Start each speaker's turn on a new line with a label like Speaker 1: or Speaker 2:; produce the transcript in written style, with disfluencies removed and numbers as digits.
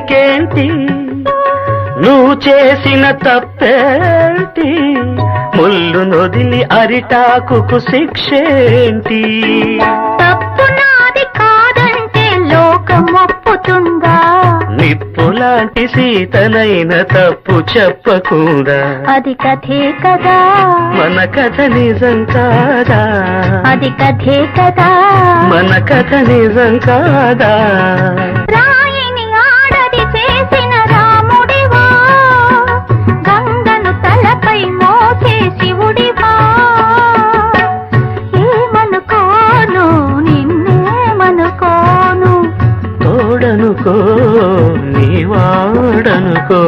Speaker 1: నీకేంటి నువ్వు చేసిన తప్పేంటి ముళ్ళు నొదిలి అరిటాకుకు శిక్షేంటి
Speaker 2: తప్పు నాది కాదంటే లోకం ఒప్పుతుందా
Speaker 1: నిప్పులాంటి సీతనైన తప్పు చెప్పకుండా
Speaker 2: అది కథే కదా
Speaker 1: మన కథ నిజం కాదా
Speaker 2: అది కథే కదా
Speaker 1: మన కథ నిజం కాదా
Speaker 2: రాయిని ఆడది చేసిన రాముడివా గంగను తలపై మోసే శివుడివా ఏమనుకోను నిన్నేమనుకోను
Speaker 1: తోడనుకో నీ వాడనుకో